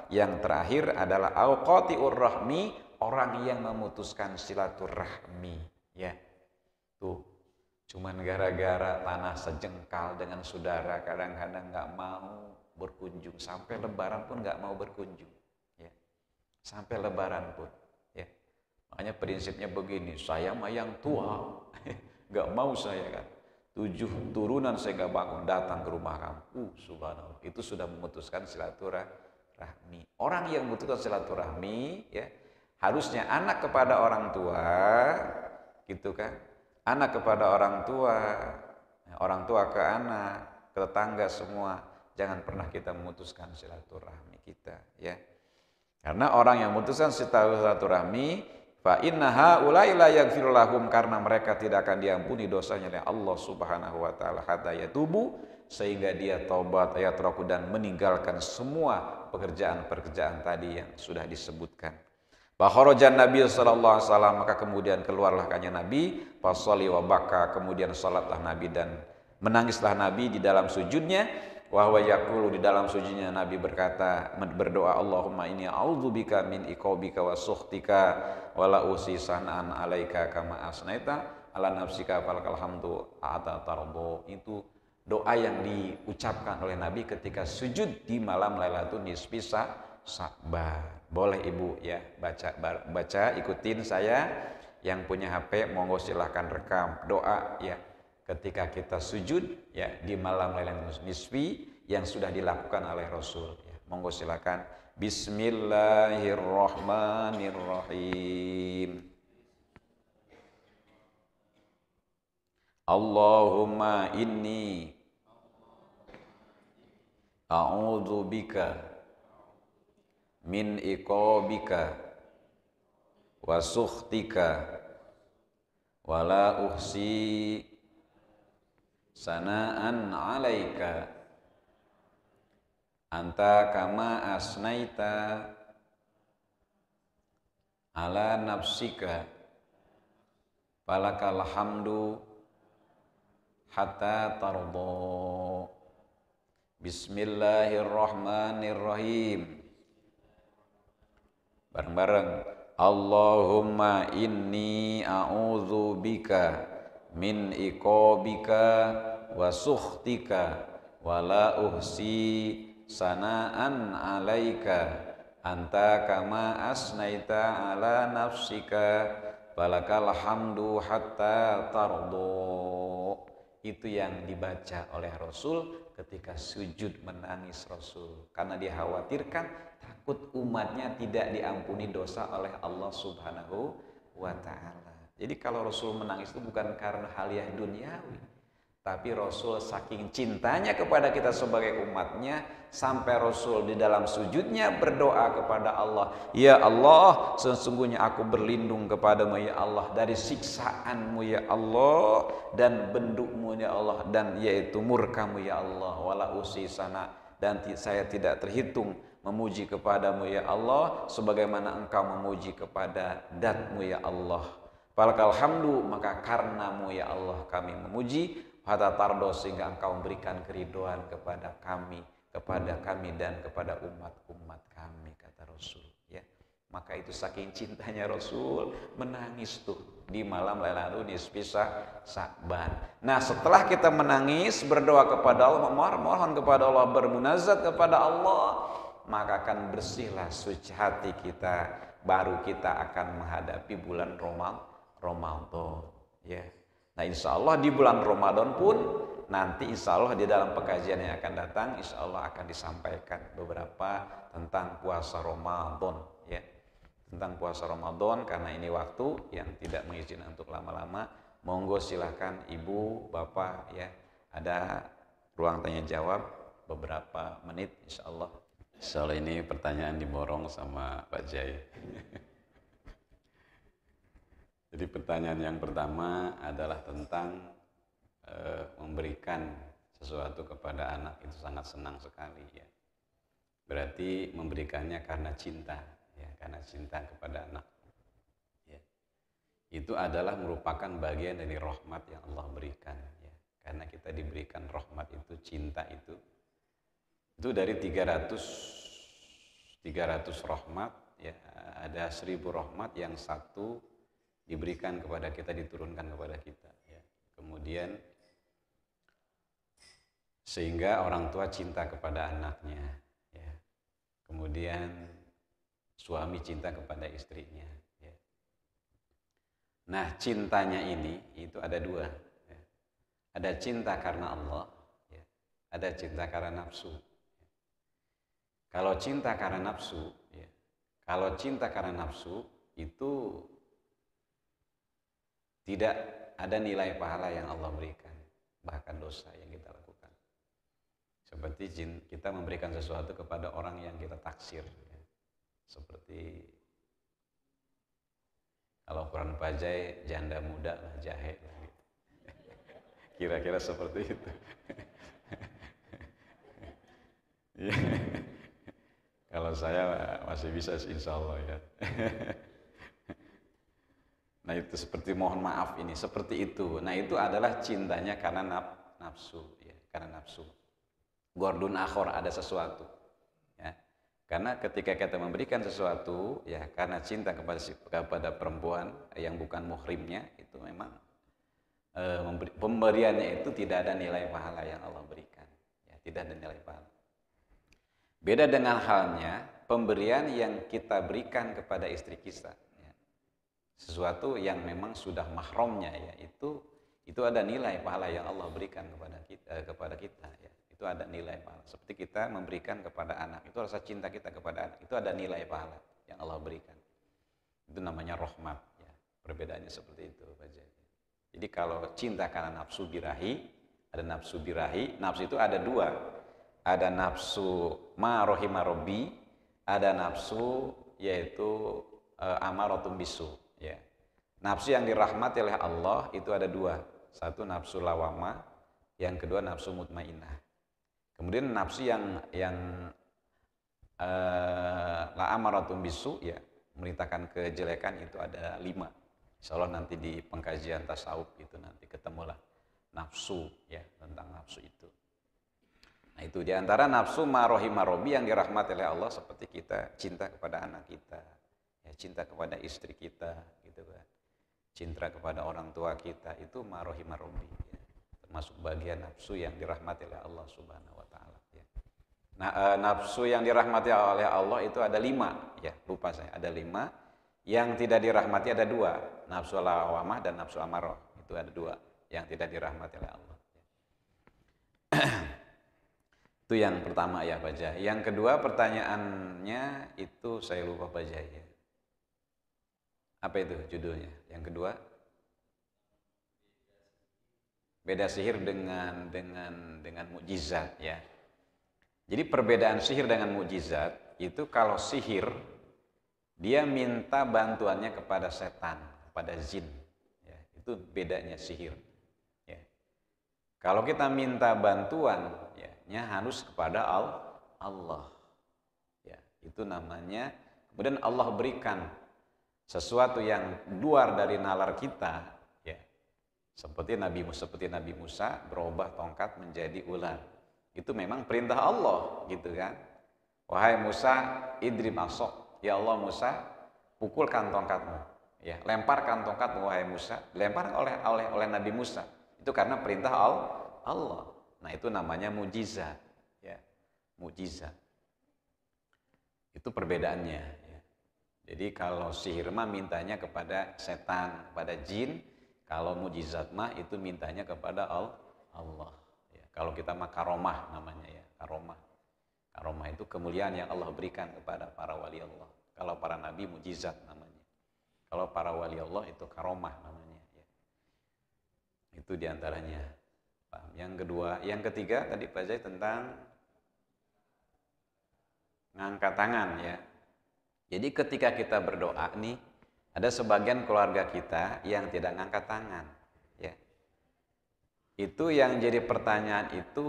Yang terakhir adalah qati'ur rahmi, orang yang memutuskan silaturahmi. Ya, tuh. Cuman gara-gara tanah sejengkal dengan saudara kadang-kadang nggak mau berkunjung, sampai lebaran pun nggak mau berkunjung, ya. Sampai lebaran pun, ya. Makanya prinsipnya begini, saya mah yang tua, nggak mau saya kan. 7 turunan saya nggak bangun datang ke rumah kamu. Subhanallah, itu sudah memutuskan silaturahmi. Orang yang memutuskan silaturahmi, ya, harusnya anak kepada orang tua, gitu kan. Anak kepada orang tua ke anak, ke tetangga semua. Jangan pernah kita memutuskan silaturahmi kita, ya. Karena orang yang memutuskan silaturahmi, fa inna haula'i la yaghfiru lahum, karena mereka tidak akan diampuni dosanya oleh Allah Subhanahu wa taala hatta yatubu, sehingga dia taubat ayatraku dan meninggalkan semua pekerjaan-pekerjaan tadi yang sudah disebutkan. Bakharajan Nabi sallallahu alaihi wasallam, maka kemudian keluarlah kanjeng Nabi, fasholli wa baka, kemudian salatlah Nabi dan menangislah Nabi di dalam sujudnya. Wa huwa yaqulu, di dalam sujudnya Nabi berkata, berdoa, Allahumma inni a'udzubika min iqabika wa sukhtika wa la usi san'an 'alaika kama asnaita 'ala nafsika falakal hamdu ata tardo. Itu doa yang diucapkan oleh Nabi ketika sujud di malam Lailatul Nisfi Sa'ban. Boleh ibu ya baca ikutin saya. Yang punya HP monggo silahkan rekam doa ya ketika kita sujud ya di malam Lailatul Nisfi yang sudah dilakukan oleh Rasul ya. Monggo silakan. Bismillahirrahmanirrahim. Allahumma inni a'udzubika min iqabika wa sukhtika wa la uhsi sana'an 'alaika anta kama asnaita 'ala nafsika falakal hamdu hatta tardo. Bismillahirrahmanirrahim. Bareng-bareng. Allahumma inni a'udzubika min iqabika wa sukhtika wa la uhsi sana'an 'alaika anta kama asnaita 'ala nafsika falakal hamdu hatta tardo. Itu yang dibaca oleh Rasul ketika sujud menangis Rasul, karena dia khawatirkan takut umatnya tidak diampuni dosa oleh Allah Subhanahu wa ta'ala. Jadi kalau Rasul menangis itu bukan karena hadiah duniawi, tapi Rasul saking cintanya kepada kita sebagai umatnya, sampai Rasul di dalam sujudnya berdoa kepada Allah, ya Allah, sesungguhnya aku berlindung kepadamu ya Allah dari siksaanmu ya Allah, dan bendukmu ya Allah, dan yaitu murkamu ya Allah, wala usi sana, dan saya tidak terhitung memuji kepadamu ya Allah sebagaimana engkau memuji kepada datmu ya Allah. Falakal hamdu, maka karenamu ya Allah kami memuji, hatta tardo, sehingga engkau memberikan keridhaan kepada kami dan kepada umat-umat kami, kata Rasul ya. Maka itu saking cintanya Rasul menangis tuh di malam Lailatul Nisfi Sa'ban. Nah, setelah kita menangis, berdoa kepada Allah, mohon kepada Allah, bermunajat kepada Allah, maka akan bersihlah suci hati kita, baru kita akan menghadapi bulan Ramadan ya. Nah, insya Allah di bulan Ramadan pun nanti insya Allah di dalam pekajian yang akan datang, insya Allah akan disampaikan beberapa tentang puasa Ramadan ya, tentang puasa Ramadan. Karena ini waktu yang tidak mengizinkan untuk lama-lama, monggo silahkan ibu bapak ya, ada ruang tanya jawab beberapa menit insya Allah. Insya Allah ini pertanyaan diborong sama Pak Jai. Jadi pertanyaan yang pertama adalah tentang memberikan sesuatu kepada anak itu sangat senang sekali ya. Berarti memberikannya karena cinta ya, karena cinta kepada anak ya. Itu adalah merupakan bagian dari rahmat yang Allah berikan ya. Karena kita diberikan rahmat itu, cinta itu dari 300 300 rahmat, ya ada 1000 rahmat yang satu diberikan kepada kita, diturunkan kepada kita. Ya. Kemudian sehingga orang tua cinta kepada anaknya, ya. Kemudian suami cinta kepada istrinya. Ya. Nah, cintanya ini itu ada dua. Ya. Ada cinta karena Allah, ya. Ada cinta karena nafsu. Kalau cinta karena nafsu, ya. Kalau cinta karena nafsu itu tidak ada nilai pahala yang Allah berikan, bahkan dosa yang kita lakukan. Seperti kita memberikan sesuatu kepada orang yang kita taksir, ya. Seperti kalau Quran Pajai, janda muda lah, jahe lah, gitu. Kira-kira seperti itu. Ya. Kalau saya masih bisa insya Allah, ya. Nah itu seperti mohon maaf ini, seperti itu. Nah itu adalah cintanya karena nafsu, ya, karena nafsu. Gordun akhor, ada sesuatu, ya. Karena ketika kita memberikan sesuatu, ya karena cinta kepada perempuan yang bukan muhrimnya, itu memang pemberiannya itu tidak ada nilai pahala yang Allah berikan, ya, tidak ada nilai pahala. Beda dengan halnya pemberian yang kita berikan kepada istri kita. Sesuatu yang memang sudah mahramnya, ya, itu ada nilai pahala yang Allah berikan kepada kita, ya. Itu ada nilai pahala. Seperti kita memberikan kepada anak, itu rasa cinta kita kepada anak, itu ada nilai pahala yang Allah berikan. Itu namanya rahmat, ya. Perbedaannya seperti itu, Pak Jai. Jadi kalau cinta karena nafsu birahi, ada nafsu birahi, nafsu itu ada dua. Ada nafsu ma rohima robbi, ada nafsu yaitu amaratun bisu. Ya. Nafsu yang dirahmati oleh Allah itu ada dua. Satu nafsu lawamah, yang kedua nafsu mutmainnah. Kemudian nafsu yang la amaratun bisu, ya, memerintahkan kejelekan, itu ada 5. Insya Allah nanti di pengkajian tasawuf itu nanti ketemulah nafsu, ya, tentang nafsu itu. Nah itu diantara nafsu marohimarobi yang dirahmati oleh Allah, seperti kita cinta kepada anak kita, ya, cinta kepada istri kita, gitu kan, cinta kepada orang tua kita, itu marohimarobi, ya. Termasuk bagian nafsu yang dirahmati oleh Allah Subhanahu Wa Taala. Ya. Nah nafsu yang dirahmati oleh Allah itu ada 5, ya, lupa saya, ada 5. Yang tidak dirahmati ada 2, nafsu lawamah dan nafsu amarah, itu ada 2 yang tidak dirahmati oleh Allah. Itu yang pertama, ya, Pak Jai. Yang kedua pertanyaannya itu saya lupa, Pak Jai, ya. Apa itu judulnya? Yang kedua, beda sihir dengan mukjizat, ya. Jadi perbedaan sihir dengan mukjizat itu, kalau sihir dia minta bantuannya kepada setan, kepada jin, ya. Itu bedanya sihir, ya. Kalau kita minta bantuan, ya, harus kepada Allah, ya, itu namanya. Kemudian Allah berikan sesuatu yang luar dari nalar kita, ya, seperti Nabi Musa berubah tongkat menjadi ular. Itu memang perintah Allah, gitu kan. Wahai Musa, idrib asok, ya Allah Musa, pukulkan tongkatmu, ya, lemparkan tongkatmu wahai Musa. Dilempar oleh Nabi Musa. Itu karena perintah Allah. Nah itu namanya mukjizat, ya, mukjizat. Itu perbedaannya, ya. Jadi kalau sihir mah mintanya kepada setan, kepada jin. Kalau mukjizat mah itu mintanya kepada Allah. Ya. Kalau kita mah karomah namanya, ya, karomah. Karomah itu kemuliaan yang Allah berikan kepada para wali Allah. Kalau para nabi mukjizat namanya. Kalau para wali Allah itu karomah namanya, ya. Itu diantaranya. Yang kedua, yang ketiga tadi Pak Zai tentang ngangkat tangan, ya. Jadi ketika kita berdoa nih, ada sebagian keluarga kita yang tidak ngangkat tangan, ya. Itu yang jadi pertanyaan itu,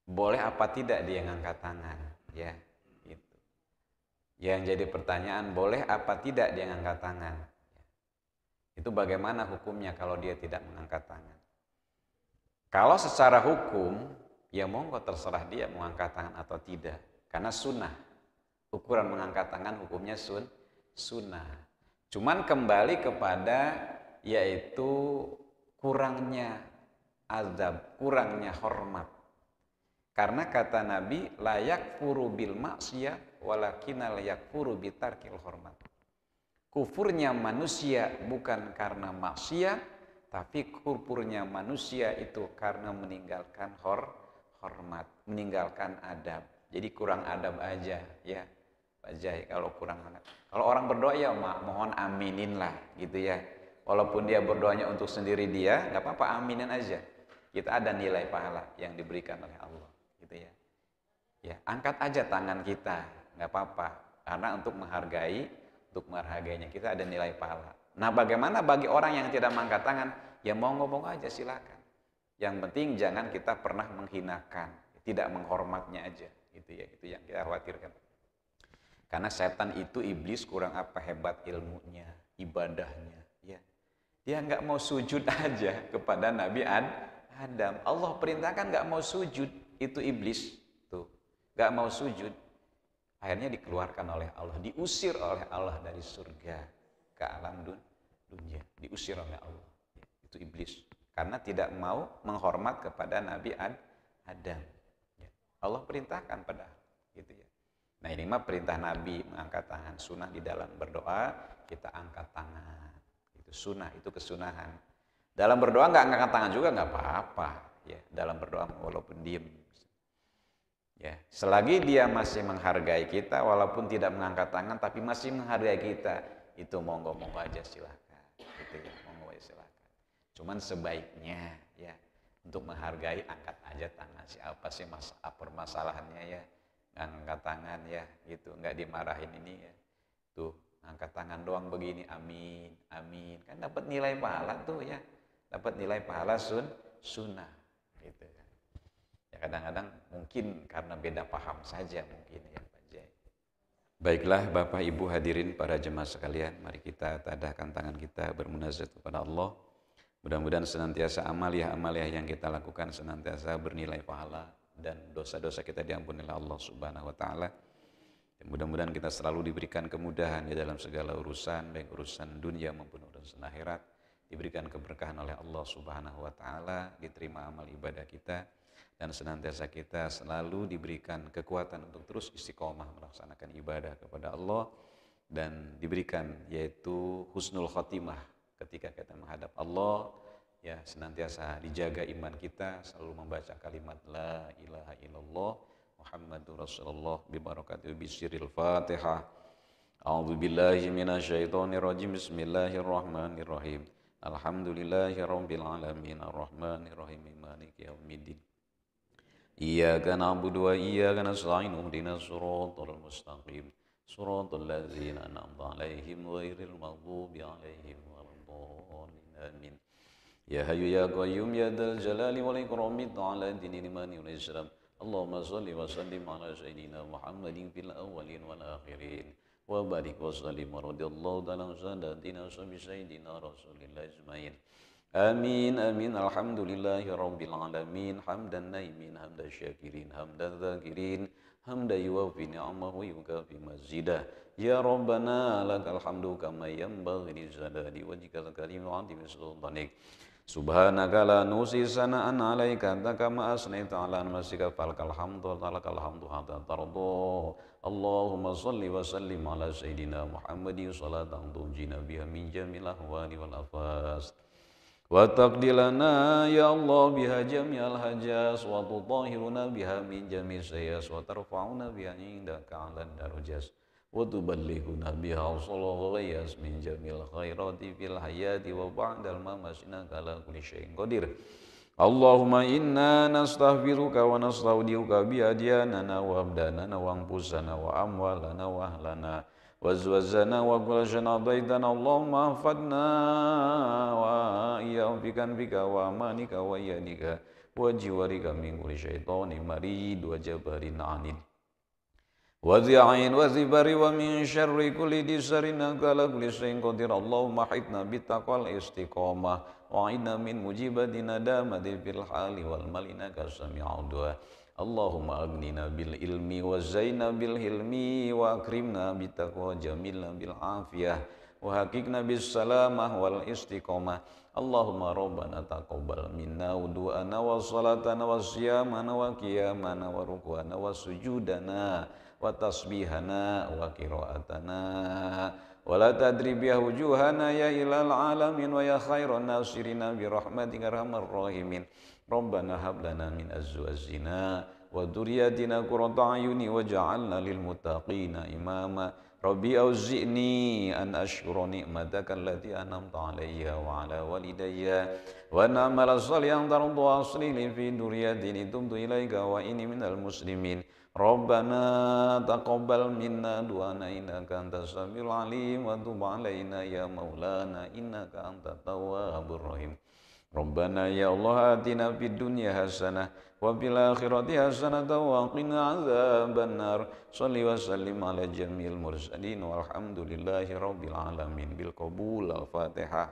boleh apa tidak dia ngangkat tangan, ya. Gitu. Yang jadi pertanyaan, boleh apa tidak dia ngangkat tangan. Itu bagaimana hukumnya kalau dia tidak mengangkat tangan. Kalau secara hukum, ya monggo terserah dia mau angkat tangan atau tidak. Karena sunnah. Ukuran mengangkat tangan hukumnya sunnah. Cuman kembali kepada yaitu kurangnya azab, kurangnya hormat. Karena kata Nabi, layak furu bil maksiyah walakinal yakfuru bitarkil hormat. Kufurnya manusia bukan karena maksiat, tapi kufurnya manusia itu karena meninggalkan hormat, meninggalkan adab. Jadi kurang adab aja ya Pak Jai. Kalau kurang adab, kalau orang berdoa ya mohon aminin lah gitu ya. Walaupun dia berdoanya untuk sendiri dia, nggak apa-apa, aminin aja. Kita ada nilai pahala yang diberikan oleh Allah gitu ya. Ya, angkat aja tangan kita, nggak apa-apa. Karena untuk menghargainya kita ada nilai pahala. Nah, bagaimana bagi orang yang tidak mengangkat tangan? Ya monggo-monggo aja silakan. Yang penting jangan kita pernah menghinakan, tidak menghormatnya aja, gitu ya. Itu yang kita khawatirkan. Karena setan itu iblis kurang apa hebat ilmunya, ibadahnya, ya. Dia nggak mau sujud aja kepada Nabi Adam. Allah perintahkan nggak mau sujud, itu iblis tuh, nggak mau sujud. Akhirnya dikeluarkan oleh Allah, diusir oleh Allah dari surga ke alam dunia, diusir oleh Allah. Itu iblis karena tidak mau menghormat kepada Nabi Adam. Allah perintahkan pada gitu ya. Nah, ini mah perintah Nabi mengangkat tangan, sunnah di dalam berdoa kita angkat tangan. Itu sunnah, itu kesunahan. Dalam berdoa nggak angkat tangan juga nggak apa-apa ya. Dalam berdoa walaupun diem. Ya, selagi dia masih menghargai kita, walaupun tidak mengangkat tangan, tapi masih menghargai kita, itu monggo-monggo aja silakan. Gitu ya, monggo aja silakan. Cuman sebaiknya ya untuk menghargai angkat aja tangan. Siapa sih permasalahannya ya? Angkat tangan ya, gitu, nggak dimarahin ini ya. Tuh, angkat tangan doang begini, amin, amin. Kan dapat nilai pahala tuh ya, dapat nilai pahala sunnah, gitu. Ya kadang-kadang mungkin karena beda paham saja mungkin ya Pak Jai. Baiklah Bapak Ibu hadirin para jemaah sekalian, mari kita tadahkan tangan kita bermunajat kepada Allah. Mudah-mudahan senantiasa amaliah-amaliah yang kita lakukan senantiasa bernilai pahala dan dosa-dosa kita diampuni oleh Allah Subhanahu wa taala. Dan mudah-mudahan kita selalu diberikan kemudahan di dalam segala urusan, baik urusan dunia maupun urusan akhirat, diberikan keberkahan oleh Allah Subhanahu wa taala, diterima amal ibadah kita. Dan senantiasa kita selalu diberikan kekuatan untuk terus istiqomah melaksanakan ibadah kepada Allah dan diberikan yaitu husnul khotimah ketika kita menghadap Allah, ya senantiasa dijaga iman kita, selalu membaca kalimat la ilaha illallah Muhammadur Rasulullah bi barakati bisyiril Fatihah. A'udzu billahi minasyaitonir rajim. Bismillahirrahmanirrahim. Alhamdulillahirabbil alamin arrahmanir rahim maliki yaumiddin. Iyyaka na'budu wa iyyaka nasta'in ihdinas siratal mustaqim siratal ladzina an'amta 'alaihim ghairil maghdubi 'alaihim waladdallin amin. Ya hayyu ya qayyum ya dzal jalali wal ikrami ta'ala dinil imani wal islam. Allahumma shalli wa sallim ala sayyidina Muhammadin fil awwalin wal akhirin wa barik wa sallim wa radiyallahu ta'ala sadatina sayyidina Rasulillah ajmain. Amin amin alhamdulillahi rabbil alamin hamdan naimin hamdan syakirin hamdan dzakirin hamdan yuwafi ni'amahu wa yukafi mazidah. Ya Rabbana lakal hamdu kama yanbaghi li jalali wajhikal karim wa 'azimi sultanik. Subhanaka la nusi sana'an 'alaika anta kama asnaita 'ala nafsika falakal hamdu hatta tarda. Allahumma shalli wa sallim ala sayyidina Muhammadin salatan tunjina biha min jamil ahwali wal afas. Wa taqdilana ya Allah biha jami'al hajas wa tutahhiruna biha min jami' sayas wa tarfa'una biha indaka 'alan darajat wa tuballighuna biha sallallahu ghayas min jamil khairati fil hayati wa ba'dal mamasina kala kulli syai'in qadir. Allahumma inna nastaghfiruka wa nasta'udiuka bi adyanana wa abdanana wa anfusana wa amwalana wa ahlana wazwazana wa kulashana daitana Allahumma hafadna wa iyyafikan bika wa amanika wa iyanika wa jiwarika min kulli syaitanin marid wa jabarin anid wa zi'ain wa zibari wa min syarri kulli disarin kala kulli syai'in qadir. Allahumma hidna bittaqwal istiqamah wa inna min mujibati nadamati fil hali wal malina kasami'ud du'a. Allahumma aghnina bil ilmi wa zaina bil hilmi wa akrimna bit taqwa jamilna bil afiyah wa hakikna bis salamah wal istiqomah. Allahumma rabbana taqabbal minna wudu'ana wa salatana wa siyamana wa qiyamana wa ruku'ana wa sujudana wa tasbihana wa qira'atana wa la tadrib ya wujuhana ya ilal alamin wa ya khairan nasirina bi rahmatika arhamar rahimin. Rabbana hab lana min azwajina wa dzurriyyatina qurrata a'yuni waj'alna lil muttaqina imama. Rabbi auzi'ni an ashkura ni'mataka allati an'amta 'alayya wa 'ala walidayya wa an a'mala shalihan tarda aslih li fi dzurriyyati tubtu ilaika wa inni minal muslimin. Rabbana taqabbal minna du'ana innaka antas samiul 'alim wa tub 'alaina ya maulana innaka antat tawwabur rahim. Rabbana ya Allah atina fid dunya hasanah wa fil akhirati hasanah wa qina adzabannar. Shalli wa sallim ala jamil mursalin walhamdulillahi rabbil alamin bil qabul. Al-Fatihah.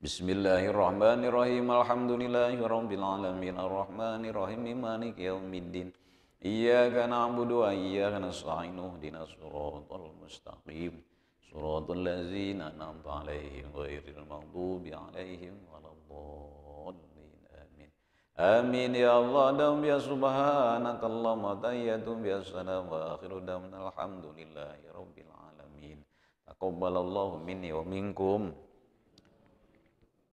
Bismillahirrahmanirrahim. Alhamdulillahi rabbil alamin arrahmanir rahim maliki yaumiddin. Iyyaka na'budu wa iyyaka nasta'in ihdinas siratal mustaqim. Suratul ladzina an'amta 'alaihim ghairil maghdubi 'alaihim waladdallin. Amin. Amin ya Allah dan ya subhanakallahumma tahiyyatun biassalam wa akhiru da'wana alhamdulillahi rabbil alamin. Taqabbalallahu minni wa minkum.